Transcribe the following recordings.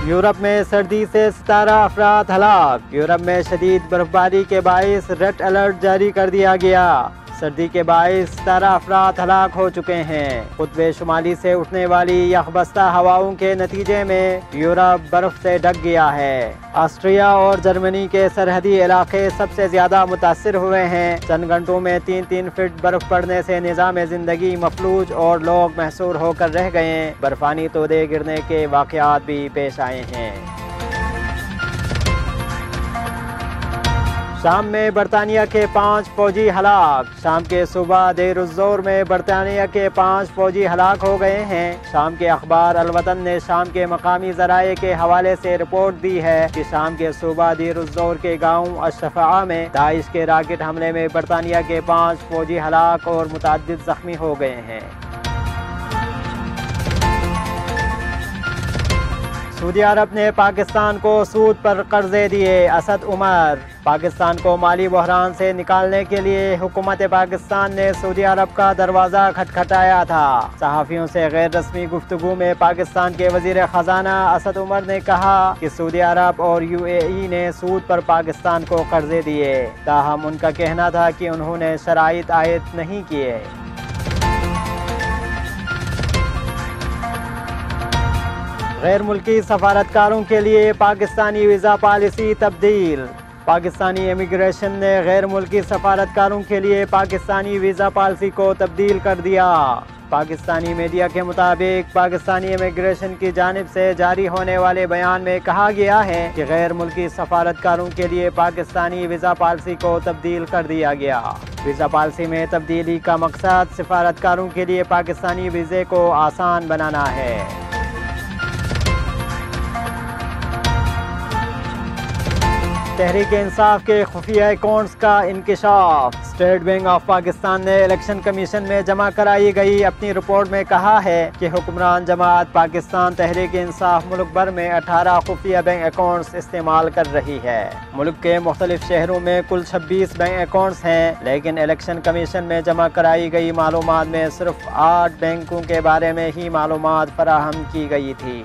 Europe میں سردی سے 17 افراد ہلاک۔ یورپ میں شدید برفباری کے باعث ریڈ الرٹ جاری کر دیا گیا۔ سردی کے باعث 17 افراد ہلاک ہو چکے ہیں۔ قطب شمالی سے اٹھنے والی یخ بستہ ہواؤں کے نتیجے میں یورپ برف سے ڈھک گیا ہے۔ آسٹریا اور جرمنی کے سرحدی علاقے سب سے زیادہ متاثر ہوئے ہیں۔ چند گھنٹوں میں 3 فٹ برف پڑنے سے نظام زندگی مفلوج اور لوگ محصور ہو کر رہ گئے۔ برفانی تودے گرنے کے واقعات بھی پیش آئے ہیں۔ شام میں برطانیہ کے 5 فوجی ہلاک۔ شام کے صبح دیر الظہر میں برطانیہ کے 5 فوجی ہلاک ہو گئے ہیں۔ شام کے اخبار الوطن نے شام کے مقامی ذرائع کے حوالے سے رپورٹ دی ہے کہ شام کے صبح دیر الظہر کے گاؤں الشفاعہ میں داعش کے راکٹ حملے میں برطانیہ کے 5 فوجی ہلاک اور متعدد زخمی ہو گئے ہیں۔ سعودی عرب نے پاکستان کو سود پر قرضے دیے۔ اسد عمر۔ پاکستان کو مالی بحران سے نکالنے کے لیے حکومت پاکستان نے سعودی عرب کا دروازہ کھٹکھٹایا تھا۔ صحافیوں سے غیر رسمی گفتگو میں پاکستان کے وزیر خزانہ اسد عمر نے کہا کہ سعودی عرب اور UAE نے سود پر پاکستان کو قرضے دیے، تاہم ان کا کہنا تھا کہ انہوں نے شرائط عائد نہیں کیے۔ غیر ملکی سفارتکاروں کے لیے پاکستانی ویزا پالیسی تبدیل۔ پاکستانی امیگریشن نے غیر ملکی سفارتکاروں کے لیے پاکستانی ویزا پالیسی کو تبدیل کر دیا۔ پاکستانی میڈیا کے مطابق پاکستانی امیگریشن کی جانب سے جاری ہونے والے بیان میں کہا گیا ہے کہ غیر ملکی سفارتکاروں کے لیے پاکستانی ویزا پالیسی کو تبدیل کر دیا گیا۔ ویزا پالیسی میں تبدیلی کا مقصد سفارتکاروں کے لیے پاکستانی ویزے کو آسان بنانا ہے۔ تحریک انصاف کے خفیہ اکاؤنٹس کا انکشاف۔ اسٹیٹ بینک آف پاکستان نے الیکشن کمیشن میں جمع کرائی گئی اپنی رپورٹ میں کہا ہے کہ حکمران جماعت پاکستان تحریک انصاف ملک بھر میں 18 خفیہ بینک اکاؤنٹس استعمال کر رہی ہے۔ ملک کے مختلف شہروں میں کل 26 بینک اکاؤنٹس ہیں، لیکن الیکشن کمیشن میں جمع کرائی گئی معلومات میں صرف 8 بینکوں کے بارے میں ہی معلومات فراہم کی گئی تھی۔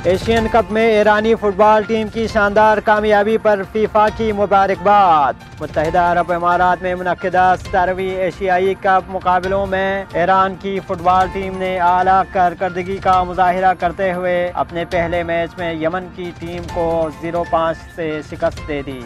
ایشین کپ میں ایرانی فٹ بال ٹیم کی شاندار کامیابی پر فیفا کی مبارکباد۔ متحدہ عرب امارات میں منعقدہ 17ویں ایشیائی کپ مقابلوں میں ایران کی فٹ بال ٹیم نے اعلیٰ کارکردگی کا مظاہرہ کرتے ہوئے اپنے پہلے میچ میں یمن کی ٹیم کو 0-5 سے شکست دے دی۔